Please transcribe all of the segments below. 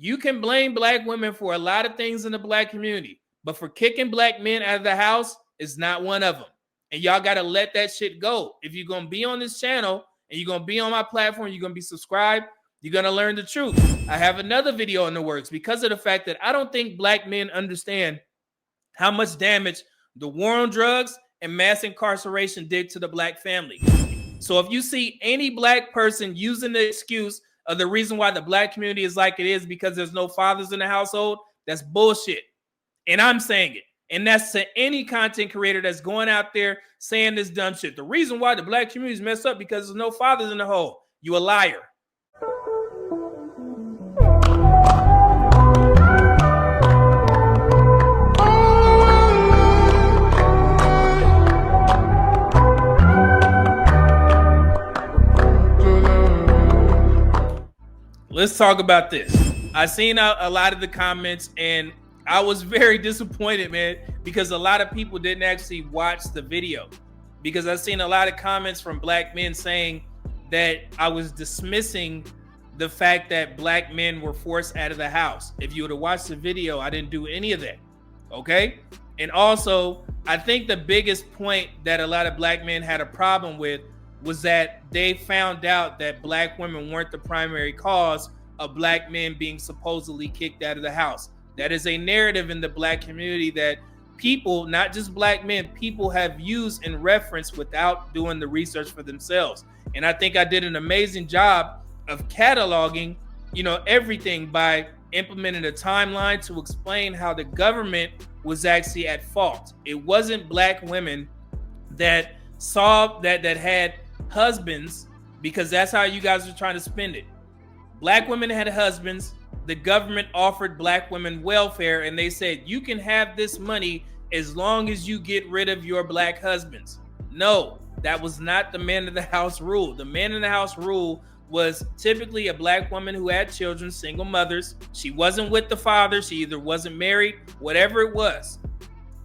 You can blame black women for a lot of things in the black community, but for kicking black men out of the house is not one of them. And y'all got to let that shit go. If you're going to be on this channel and you're going to be on my platform, you're going to be subscribed, you're going to learn the truth. I have another video in the works because of the fact that I don't think black men understand how much damage the war on drugs and mass incarceration did to the black family. So if you see any black person using the excuse of the reason why the black community is like it is because there's no fathers in the household, that's bullshit. And I'm saying it. And that's to any content creator that's going out there saying this dumb shit. The reason why the black community is messed up because there's no fathers in the home. You a liar. Let's talk about this. I seen a lot of the comments and I was very disappointed, man, because a lot of people didn't actually watch the video. Because I've seen a lot of comments from black men saying that I was dismissing the fact that black men were forced out of the house. If you would have watched the video, I didn't do any of that. Okay? And also, I think the biggest point that a lot of black men had a problem with was that they found out that black women weren't the primary cause of black men being supposedly kicked out of the house. That is a narrative in the black community that people, not just black men, people have used in reference without doing the research for themselves. And I think I did an amazing job of cataloging, everything by implementing a timeline to explain how the government was actually at fault. It wasn't black women that saw that had husbands, because that's how you guys are trying to spin it. Black women had husbands. The government offered black women welfare, and they said, you can have this money as long as you get rid of your black husbands. No, that was not the man of the house rule. The man in the house rule was typically a black woman who had children, single mothers. She wasn't with the father. She either wasn't married, whatever it was.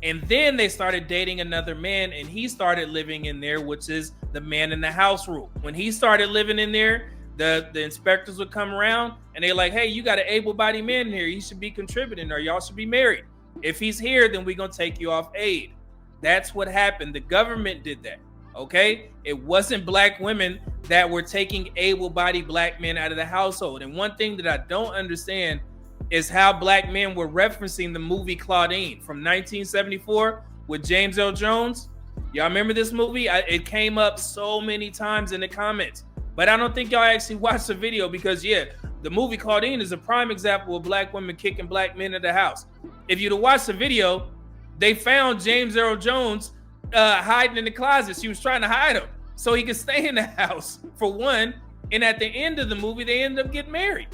And then they started dating another man, and he started living in there, which is the man in the house rule. When he started living in there, the inspectors would come around and they're like, hey, you got an able-bodied man in here. He should be contributing, or y'all should be married. If he's here, then we're going to take you off aid. That's what happened. The government did that. Okay? It wasn't black women that were taking able-bodied black men out of the household. And one thing that I don't understand is how black men were referencing the movie Claudine from 1974 with James Earl Jones. Y'all remember this movie? It came up so many times in the comments, but I don't think y'all actually watched the video because, the movie Claudine is a prime example of black women kicking black men in the house. If you'd have watched the video, they found James Earl Jones hiding in the closet. She was trying to hide him so he could stay in the house, for one. And at the end of the movie, they ended up getting married.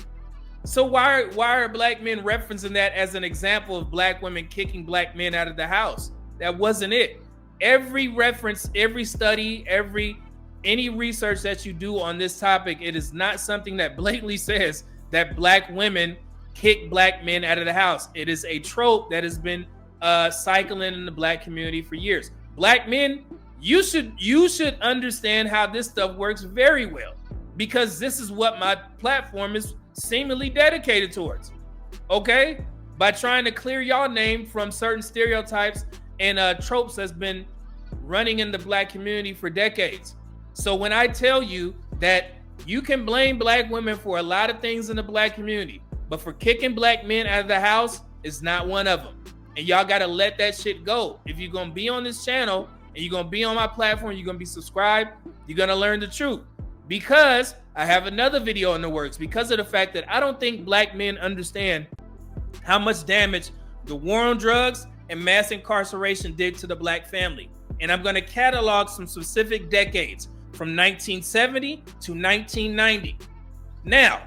So why are black men referencing that as an example of black women kicking black men out of the house? That wasn't it. Every reference, every study, any research that you do on this topic, it is not something that blatantly says that black women kick black men out of the house. It is a trope that has been cycling in the black community for years. Black men, you should understand how this stuff works very well, because this is what my platform is seemingly dedicated towards. Okay? By trying to clear y'all name from certain stereotypes and tropes that's been running in the black community for decades. So when I tell you that you can blame black women for a lot of things in the black community, but for kicking black men out of the house is not one of them. And y'all got to let that shit go. If you're going to be on this channel and you're going to be on my platform, you're going to be subscribed, you're going to learn the truth. Because I have another video in the works, because of the fact that I don't think black men understand how much damage the war on drugs and mass incarceration did to the black family. And I'm going to catalog some specific decades from 1970 to 1990. Now,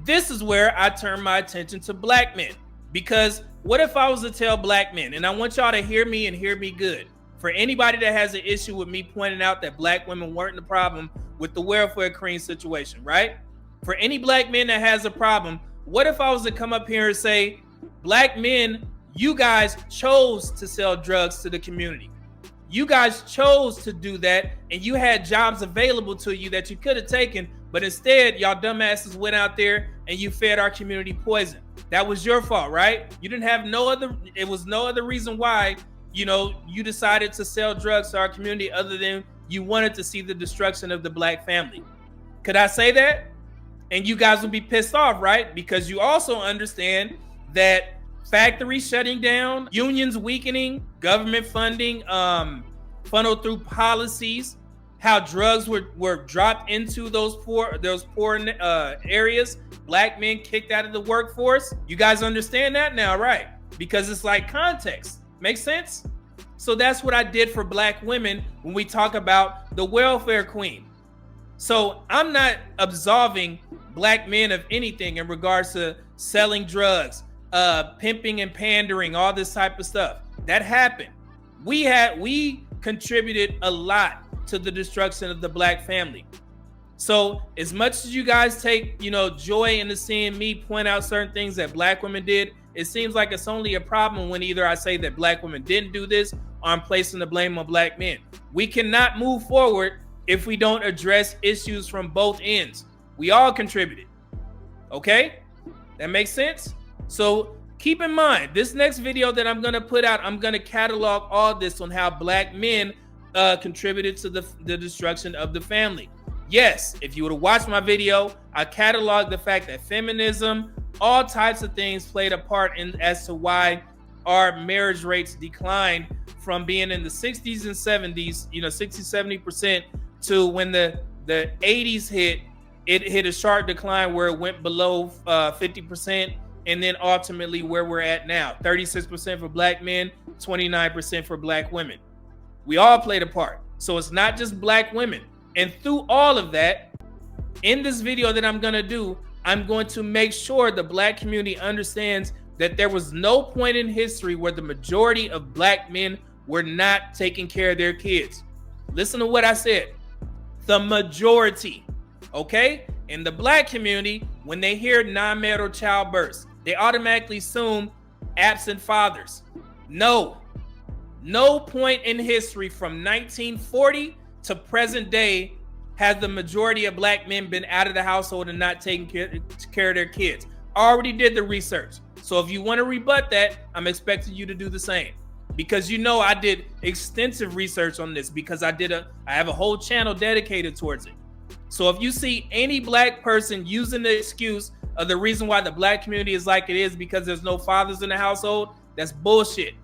this is where I turn my attention to black men, because what if I was to tell black men, and I want y'all to hear me and hear me good. For anybody that has an issue with me pointing out that black women weren't the problem with the welfare queen situation, right? For any black men that has a problem, what if I was to come up here and say, black men, you guys chose to sell drugs to the community. You guys chose to do that, and you had jobs available to you that you could have taken, But instead, y'all dumbasses went out there and you fed our community poison. That was your fault, right? You didn't have it was no other reason why, you decided to sell drugs to our community other than you wanted to see the destruction of the black family. Could I say that? And you guys will be pissed off, right? Because you also understand that factories shutting down, unions weakening, government funding funneled through policies, how drugs were dropped into those poor areas, black men kicked out of the workforce. You guys understand that now, right? Because it's like context. Makes sense? So that's what I did for black women when we talk about the welfare queen. So I'm not absolving black men of anything in regards to selling drugs, pimping and pandering, all this type of stuff. That happened. We contributed a lot to the destruction of the black family. So as much as you guys take, joy into seeing me point out certain things that black women did, it seems like it's only a problem when either I say that black women didn't do this or I'm placing the blame on black men. We cannot move forward if we don't address issues from both ends. We all contributed. Okay? That makes sense? So keep in mind, this next video that I'm going to put out, I'm going to catalog all this on how black men contributed to the destruction of the family. Yes, if you would have watched my video, I cataloged the fact that feminism, all types of things played a part in as to why our marriage rates declined from being in the 60s and 70s, 60-70%, to when the 80s hit, it hit a sharp decline where it went below 50%, and then ultimately where we're at now, 36% for black men, 29% for black women. We all played a part. So it's not just black women. And through all of that, in this video that I'm going to do, I'm going to make sure the black community understands that there was no point in history where the majority of black men were not taking care of their kids. Listen to what I said. The majority, okay? In the black community, when they hear non-marital childbirths, they automatically assume absent fathers. No point in history from 1940 to present day has the majority of black men been out of the household and not taking care of their kids. I already did the research. So if you want to rebut that, I'm expecting you to do the same. Because I did extensive research on this, because I have a whole channel dedicated towards it. So if you see any black person using the excuse of the reason why the black community is like it is because there's no fathers in the household, that's bullshit.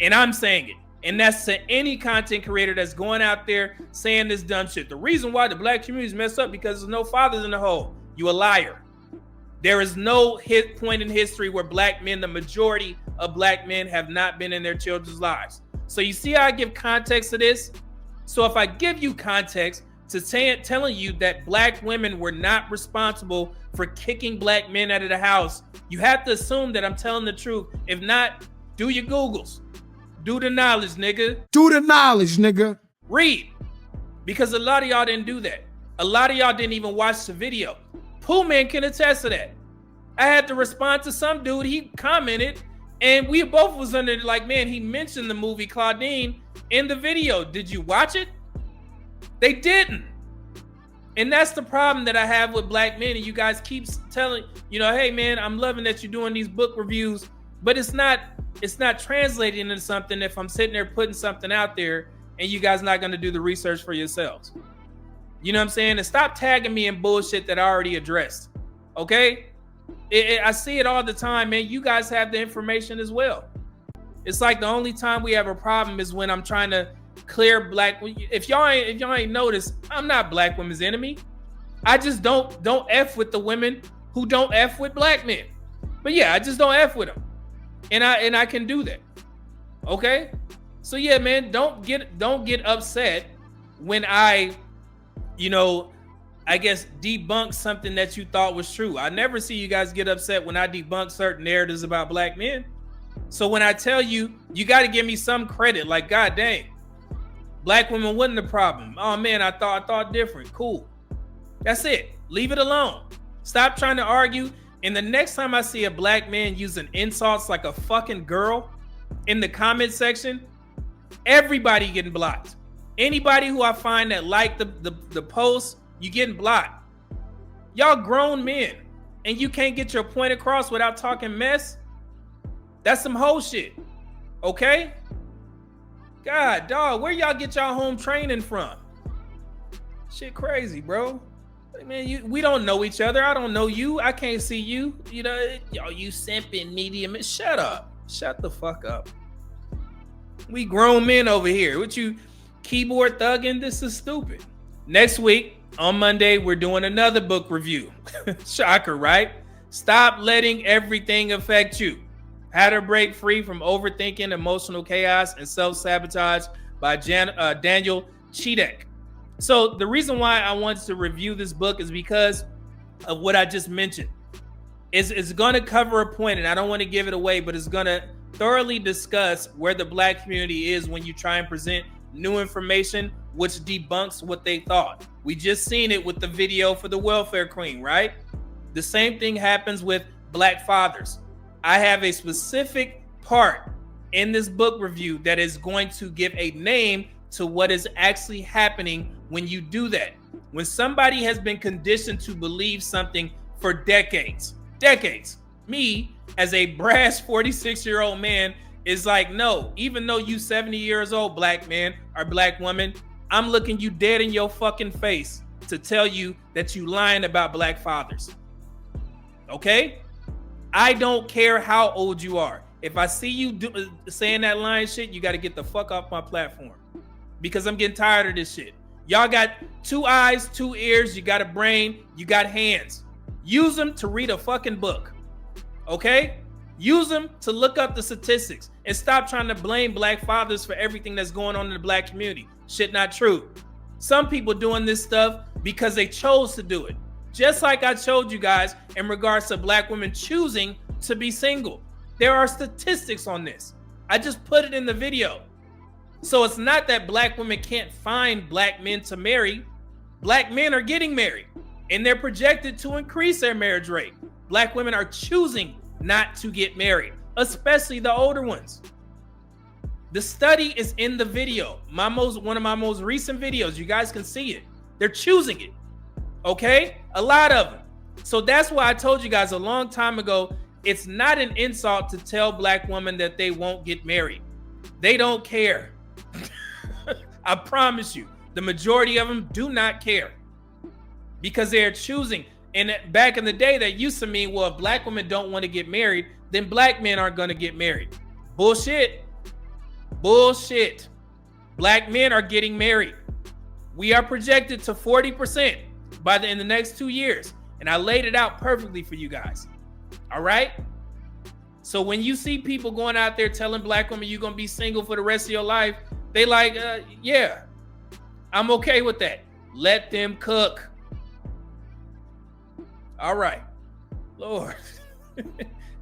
And I'm saying it. And that's to any content creator that's going out there saying this dumb shit. The reason why the black community is messed up because there's no fathers in the hole. You a liar. There is no point in history where black men, the majority of black men, have not been in their children's lives. So you see how I give context to this? So if I give you context to telling you that black women were not responsible for kicking black men out of the house, you have to assume that I'm telling the truth. If not, do your Googles. Do the knowledge, nigga. Do the knowledge, nigga. Read. Because a lot of y'all didn't do that. A lot of y'all didn't even watch the video. Pooh Man can attest to that. I had to respond to some dude. He commented, and we both was under like, man, he mentioned the movie Claudine in the video. Did you watch it? They didn't. And that's the problem that I have with black men. And you guys keep telling, hey man, I'm loving that you're doing these book reviews, but it's not translating into something if I'm sitting there putting something out there and you guys not going to do the research for yourselves. You know what I'm saying? And stop tagging me in bullshit that I already addressed. Okay? I see it all the time, man. You guys have the information as well. It's like the only time we have a problem is when I'm trying to clear black. If y'all ain't noticed, I'm not black women's enemy. I just don't F with the women who don't F with black men. But yeah, I just don't F with them. And I can do that. Okay? So yeah, man, don't get upset when I guess debunk something that you thought was true. I never see you guys get upset when I debunk certain narratives about black men. So when I tell you, you got to give me some credit. Like, god dang, black women wasn't the problem. Oh man, I thought different. Cool. That's it. Leave it alone. Stop trying to argue. And the next time I see a black man using insults like a fucking girl in the comment section, everybody getting blocked. Anybody who I find that liked the post, you getting blocked. Y'all grown men, and you can't get your point across without talking mess. That's some whole shit. Okay? God, dog, where y'all get y'all home training from? Shit crazy, bro. Man, we don't know each other. I don't know you. I can't see you. You know, yo, you simping medium. Shut up. Shut the fuck up. We grown men over here. What you keyboard thugging? This is stupid. Next week, on Monday, we're doing another book review. Shocker, right? Stop letting everything affect you. How to Break Free from Overthinking, Emotional Chaos, and Self-Sabotage by Daniel Chidek. So the reason why I wanted to review this book is because of what I just mentioned. It's going to cover a point, and I don't want to give it away, but it's going to thoroughly discuss where the Black community is when you try and present new information which debunks what they thought. We just seen it with the video for the welfare queen, right? The same thing happens with Black fathers. I have a specific part in this book review that is going to give a name to what is actually happening when you do that. When somebody has been conditioned to believe something for decades, me as a brash 46-year-old man is like, no, even though you 70 years old, Black man or Black woman, I'm looking you dead in your fucking face to tell you that you lying about Black fathers. Okay? I don't care how old you are. If I see you saying that lying shit, you got to get the fuck off my platform. Because I'm getting tired of this shit. Y'all got 2 eyes, 2 ears, you got a brain, you got hands. Use them to read a fucking book. Okay? Use them to look up the statistics and stop trying to blame Black fathers for everything that's going on in the Black community. Shit not true. Some people doing this stuff because they chose to do it. Just like I showed you guys in regards to Black women choosing to be single. There are statistics on this. I just put it in the video. So it's not that Black women can't find Black men to marry. Black men are getting married, and they're projected to increase their marriage rate. Black women are choosing not to get married, especially the older ones. The study is in the video. One of my most recent videos. You guys can see it. They're choosing it. Okay? A lot of them. So that's why I told you guys a long time ago, it's not an insult to tell Black women that they won't get married. They don't care. I promise you, the majority of them do not care because they're choosing. And back in the day, that used to mean, well, if Black women don't want to get married, then Black men aren't going to get married. Bullshit. Bullshit. Black men are getting married. We are projected to 40% in the next 2 years. And I laid it out perfectly for you guys. All right? So when you see people going out there telling Black women you're going to be single for the rest of your life, they like, yeah, I'm okay with that. Let them cook. All right. Lord.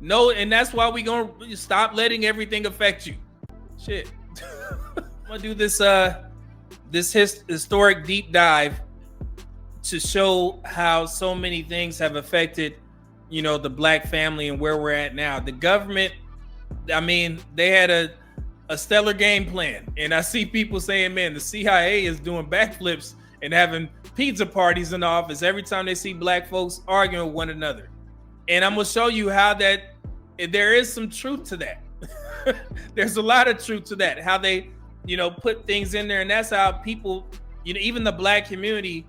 No, and that's why we going to stop letting everything affect you. Shit. I'm going to do this historic deep dive to show how so many things have affected, the Black family and where we're at now. The government, I mean, they had a stellar game plan. And I see people saying, man, the CIA is doing backflips and having pizza parties in the office every time they see Black folks arguing with one another. And I'm going to show you how that there is some truth to that. There's a lot of truth to that, how they, put things in there. And that's how people, even the Black community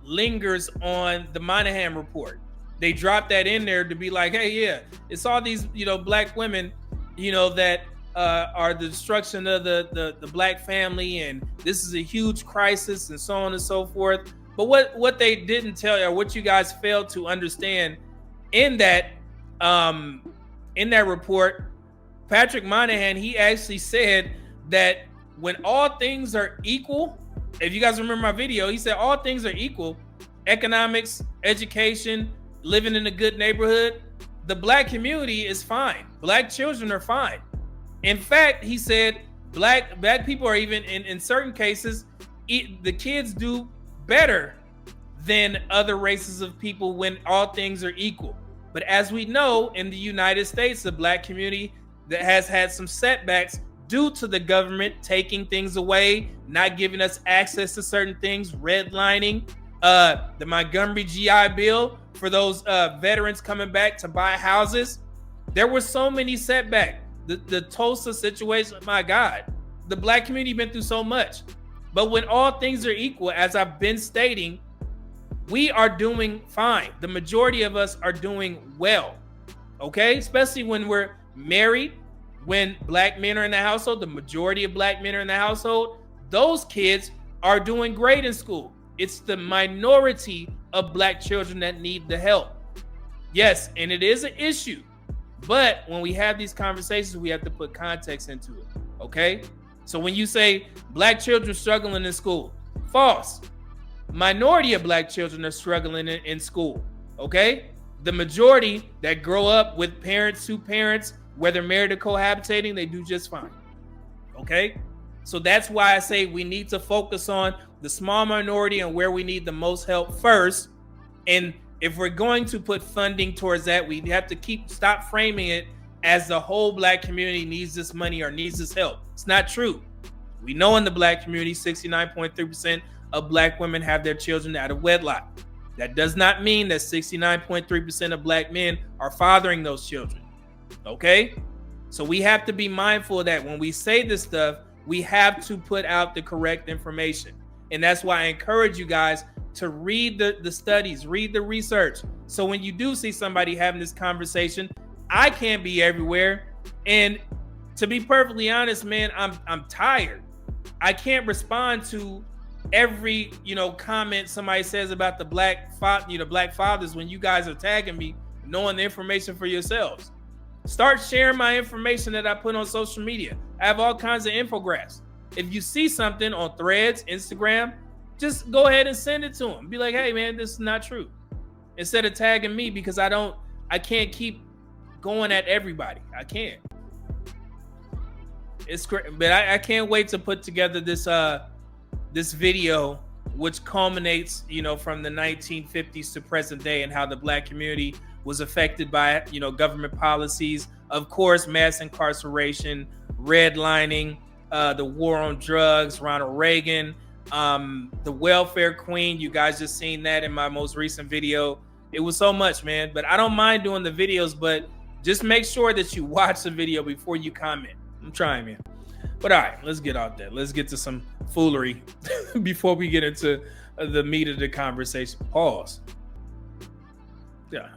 lingers on the Moynihan report. They drop that in there to be like, hey, yeah, it's all these, Black women, that are the destruction of the Black family, and this is a huge crisis, and so on and so forth. But what they didn't tell you, or what you guys failed to understand in that report, Patrick Moynihan, he actually said that when all things are equal, if you guys remember my video, he said all things are equal, economics, education, living in a good neighborhood, the Black community is fine. Black children are fine. In fact, he said black people are even in certain cases, the kids do better than other races of people when all things are equal. But as we know, in the United States, the Black community that has had some setbacks due to the government taking things away, not giving us access to certain things, redlining, The Montgomery GI Bill for those veterans coming back to buy houses. There were so many setbacks. The Tulsa situation, my God, the black community been through so much. But when all things are equal, as I've been stating, we are doing fine. The majority of us are doing well, okay? Especially when we're married, when black men are in the household, the majority of black men are in the household, those kids are doing great in school. It's the minority of black children that need the help. Yes, and it is an issue. But when we have these conversations, we have to put context into it, okay? So when you say black children struggling in school, false. Minority of black children are struggling in school, okay? The majority that grow up with parents, two parents, whether married or cohabitating, they do just fine, okay? So that's why I say we need to focus on the small minority and where we need the most help first. And if we're going to put funding towards that, we have to stop framing it as the whole black community needs this money or needs this help. It's not true. We know in the black community, 69.3% of black women have their children out of wedlock. That does not mean that 69.3% of black men are fathering those children. Okay? So we have to be mindful of that. When we say this stuff, we have to put out the correct information. And that's why I encourage you guys to read the studies, read the research. So when you do see somebody having this conversation, I can't be everywhere. And to be perfectly honest, man, I'm tired. I can't respond to every, comment somebody says about the black fathers when you guys are tagging me, knowing the information for yourselves. Start sharing my information that I put on social media. I have all kinds of infographics. If you see something on Threads, Instagram, just go ahead and send it to them. Be like, hey man, this is not true. Instead of tagging me, because I can't keep going at everybody. I can't. It's great, but I can't wait to put together this video, which culminates, from the 1950s to present day and how the black community was affected by, government policies. Of course, mass incarceration, redlining, the war on drugs, Ronald Reagan, the welfare queen. You guys just seen that in my most recent video. It was so much, man. But I don't mind doing the videos, but just make sure that you watch the video before you comment. I'm trying, man. But all right, let's get out there. Let's get to some foolery before we get into the meat of the conversation. Pause. Yeah.